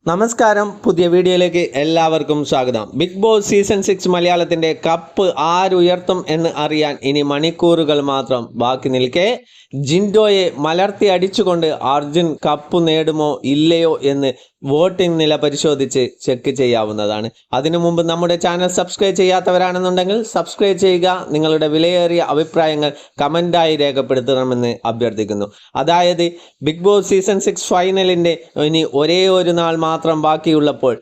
നമസ്കാരം, പുതിയ വീഡിയോയിലേക്ക് എല്ലാവർക്കും സ്വാഗതം. ബിഗ് ബോസ് സീസൺ 6 മലയാളത്തിന്റെ കപ്പ് ആരുയർത്തും എന്ന് അറിയാൻ ഇനി മണിക്കൂറുകൾ മാത്രം ബാക്കി നിൽക്കെ ജിൻഡോയെ മലർത്തി അടിച്ചുകൊണ്ട് അർജുൻ കപ്പ് നേടുമോ ഇല്ലയോ എന്ന് വോട്ടിംഗ് നില പരിശോധിച്ച് ചെക്ക് ചെയ്യാവുന്നതാണ്. അതിനു മുമ്പ് നമ്മുടെ ചാനൽ സബ്സ്ക്രൈബ് ചെയ്യാത്തവരാണെന്നുണ്ടെങ്കിൽ സബ്സ്ക്രൈബ് ചെയ്യുക. നിങ്ങളുടെ വിലയേറിയ അഭിപ്രായങ്ങൾ കമൻ്റായി രേഖപ്പെടുത്തണമെന്ന് അഭ്യർത്ഥിക്കുന്നു. അതായത് ബിഗ് ബോസ് സീസൺ 6 ഫൈനലിൻ്റെ ഇനി ഒരേ ഒരു നാൾ മാത്രം ബാക്കിയുള്ളപ്പോൾ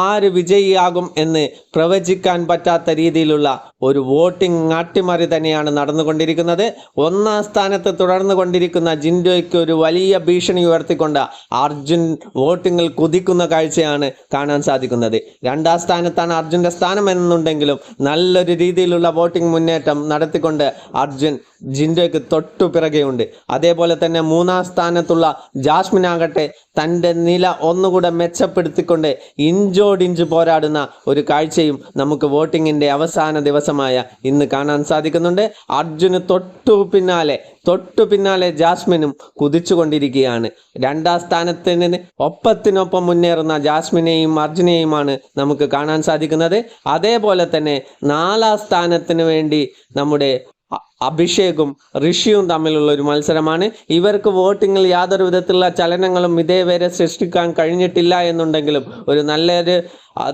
ആര് വിജയിയാകും എന്ന് പ്രവചിക്കാൻ പറ്റാത്ത രീതിയിലുള്ള ഒരു വോട്ടിംഗ് അട്ടിമറി തന്നെയാണ് നടന്നുകൊണ്ടിരിക്കുന്നത്. ഒന്നാം സ്ഥാനത്ത് തുടർന്നു കൊണ്ടിരിക്കുന്ന ജിൻഡോയ്ക്ക് ഒരു വലിയ ഭീഷണി ഉയർത്തിക്കൊണ്ട് അർജുൻ വോട്ടിങ്ങിൽ കുതിക്കുന്ന കാഴ്ചയാണ് കാണാൻ സാധിക്കുന്നത്. രണ്ടാം സ്ഥാനത്താണ് അർജുൻ്റെ സ്ഥാനം എന്നുണ്ടെങ്കിലും നല്ലൊരു രീതിയിലുള്ള വോട്ടിംഗ് മുന്നേറ്റം നടത്തിക്കൊണ്ട് അർജുൻ ജിൻഡോയ്ക്ക് തൊട്ടു പിറകെയുണ്ട്. അതേപോലെ തന്നെ മൂന്നാം സ്ഥാനത്തുള്ള ജാസ്മിൻ ആകട്ടെ തൻ്റെ നില ഒന്നുകൂടെ മെച്ചപ്പെടുത്തിക്കൊണ്ട് ഇഞ്ചോടിഞ്ച് പോരാടുന്ന ഒരു കാഴ്ചയും നമുക്ക് വോട്ടിങ്ങിൻ്റെ അവസാന ദിവസമായ ഇന്ന് കാണാൻ സാധിക്കുന്നുണ്ട്. അർജുന് തൊട്ടു പിന്നാലെ ജാസ്മിനും കുതിച്ചുകൊണ്ടിരിക്കുകയാണ്. രണ്ടാം സ്ഥാനത്തിന് ഒപ്പത്തിനൊപ്പം മുന്നേറുന്ന ജാസ്മിനെയും അർജുനെയുമാണ് നമുക്ക് കാണാൻ സാധിക്കുന്നത്. അതേപോലെ തന്നെ നാലാം സ്ഥാനത്തിന് വേണ്ടി നമ്മുടെ അഭിഷേകും ഋഷിയും തമ്മിലുള്ള ഒരു മത്സരമാണ്. ഇവർക്ക് വോട്ടിങ്ങിൽ യാതൊരു വിധത്തിലുള്ള ചലനങ്ങളും ഇതേവരെ സൃഷ്ടിക്കാൻ കഴിഞ്ഞിട്ടില്ല എന്നുണ്ടെങ്കിലും ഒരു നല്ലൊരു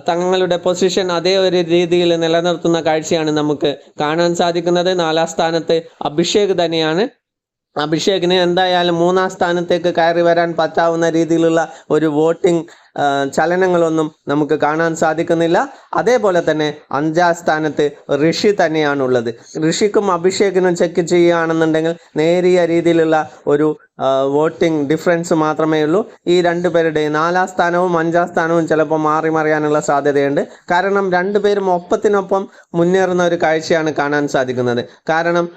തങ്ങളുടെ പൊസിഷൻ അതേ ഒരു രീതിയിൽ നിലനിർത്തുന്ന കാഴ്ചയാണ് നമുക്ക് കാണാൻ സാധിക്കുന്നത്. നാലാം സ്ഥാനത്ത് അഭിഷേക് തന്നെയാണ്. അഭിഷേകിന് എന്തായാലും മൂന്നാം സ്ഥാനത്തേക്ക് കയറി വരാൻ പറ്റാവുന്ന രീതിയിലുള്ള ഒരു വോട്ടിംഗ് ചലനങ്ങളൊന്നും നമുക്ക് കാണാൻ സാധിക്കുന്നില്ല. അതേപോലെ തന്നെ അഞ്ചാം സ്ഥാനത്ത് ഋഷി തന്നെയാണുള്ളത്. ഋഷിക്കും അഭിഷേകിനും ചെക്ക് ചെയ്യുകയാണെന്നുണ്ടെങ്കിൽ നേരിയ രീതിയിലുള്ള ഒരു വോട്ടിംഗ് ഡിഫറൻസ് മാത്രമേ ഉള്ളൂ. ഈ രണ്ടുപേരുടെയും നാലാം സ്ഥാനവും അഞ്ചാം സ്ഥാനവും ചിലപ്പോൾ മാറി മറിയാനുള്ള സാധ്യതയുണ്ട്. കാരണം രണ്ടുപേരും ഒപ്പത്തിനൊപ്പം മുന്നേറുന്ന ഒരു കാഴ്ചയാണ് കാണാൻ സാധിക്കുന്നത്. കാരണം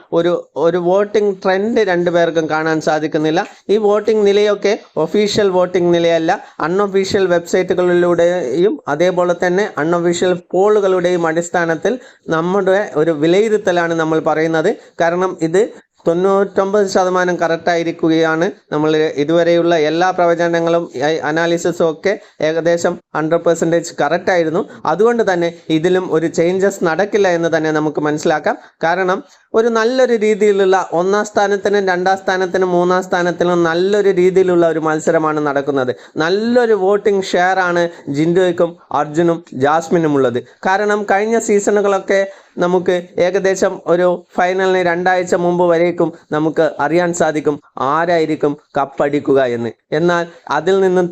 ഒരു വോട്ടിംഗ് ട്രെൻഡ് രണ്ടുപേർക്കും കാണാൻ സാധിക്കുന്നില്ല. ഈ വോട്ടിംഗ് നിലയൊക്കെ ഒഫീഷ്യൽ വോട്ടിംഗ് നിലയല്ല, അൺഒഫീഷ്യൽ വെബ്സൈറ്റുകളിലൂടെയും അതേപോലെ തന്നെ അൺഒഫീഷ്യൽ പോളുകളുടെയും അടിസ്ഥാനത്തിൽ നമ്മുടെ ഒരു വിലയിരുത്തലാണ് നമ്മൾ പറയുന്നത്. കാരണം ഇത് 99% കറക്റ്റായിരിക്കുകയാണ്. നമ്മൾ ഇതുവരെയുള്ള എല്ലാ പ്രവചനങ്ങളും അനാലിസിസും ഒക്കെ ഏകദേശം 100% കറക്റ്റായിരുന്നു. അതുകൊണ്ട് തന്നെ ഇതിലും ഒരു ചേഞ്ചസ് നടക്കില്ല എന്ന് തന്നെ നമുക്ക് മനസ്സിലാക്കാം. കാരണം ഒരു നല്ലൊരു രീതിയിലുള്ള ഒന്നാം സ്ഥാനത്തിനും രണ്ടാം സ്ഥാനത്തിനും മൂന്നാം സ്ഥാനത്തിനും നല്ലൊരു രീതിയിലുള്ള ഒരു മത്സരമാണ് നടക്കുന്നത്. നല്ലൊരു വോട്ടിംഗ് ഷെയർ ആണ് ജിൻഡോയ്ക്കും അർജുനും ജാസ്മിനും ഉള്ളത്. കാരണം കഴിഞ്ഞ സീസണുകളൊക്കെ നമുക്ക് ഏകദേശം ഒരു ഫൈനലിന് 2 ആഴ്ച മുമ്പ് വരേക്കും നമുക്ക് അറിയാൻ സാധിക്കും ആരായിരിക്കും കപ്പടിക്കുക എന്ന്. എന്നാൽ അതിൽ നിന്നും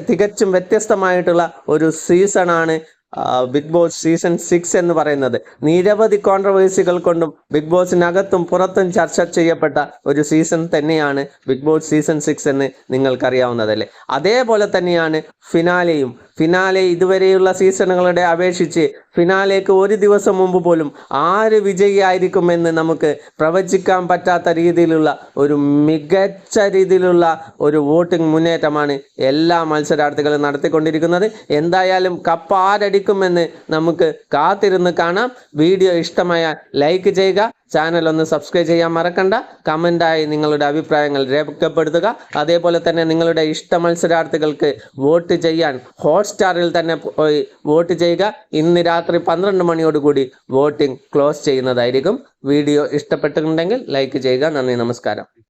തികച്ചും വ്യത്യസ്തമായിട്ടുള്ള ഒരു സീസണാണ് ബിഗ് ബോസ് സീസൺ 6 എന്ന് പറയുന്നത്. നിരവധി കോൺട്രവേഴ്സികൾ കൊണ്ടും ബിഗ് ബോസിനകത്തും പുറത്തും ചർച്ച ചെയ്യപ്പെട്ട ഒരു സീസൺ തന്നെയാണ് ബിഗ് ബോസ് സീസൺ 6 എന്ന് നിങ്ങൾക്കറിയാവുന്നതല്ലേ. അതേപോലെ തന്നെയാണ് ഫിനാലെ ഇതുവരെയുള്ള സീസണുകളുടെ അപേക്ഷിച്ച് ഫിനാലേക്ക് ഒരു ദിവസം മുമ്പ് പോലും ആര് വിജയിയായിരിക്കുമെന്ന് നമുക്ക് പ്രവചിക്കാൻ പറ്റാത്ത രീതിയിലുള്ള ഒരു മികച്ച രീതിയിലുള്ള ഒരു വോട്ടിംഗ് മുന്നേറ്റമാണ് എല്ലാ മത്സരാർത്ഥികളും നടത്തിക്കൊണ്ടിരിക്കുന്നത്. എന്തായാലും കപ്പ് ആരടിക്കുമെന്ന് നമുക്ക് കാത്തിരുന്ന് കാണാം. വീഡിയോ ഇഷ്ടമായ ലൈക്ക് ചെയ്യുക, ചാനൽ ഒന്ന് സബ്സ്ക്രൈബ് ചെയ്യാൻ മറക്കണ്ട. കമൻ്റായി നിങ്ങളുടെ അഭിപ്രായങ്ങൾ രേഖപ്പെടുത്തുക. അതേപോലെ തന്നെ നിങ്ങളുടെ ഇഷ്ട മത്സരാർത്ഥികൾക്ക് വോട്ട് ചെയ്യാൻ ഹോട്ട്സ്റ്റാറിൽ തന്നെ പോയി വോട്ട് ചെയ്യുക. ഇന്ന് രാത്രി 12 മണിയോടുകൂടി വോട്ടിംഗ് ക്ലോസ് ചെയ്യുന്നതായിരിക്കും. വീഡിയോ ഇഷ്ടപ്പെട്ടിട്ടുണ്ടെങ്കിൽ ലൈക്ക് ചെയ്യുക. നന്ദി, നമസ്കാരം.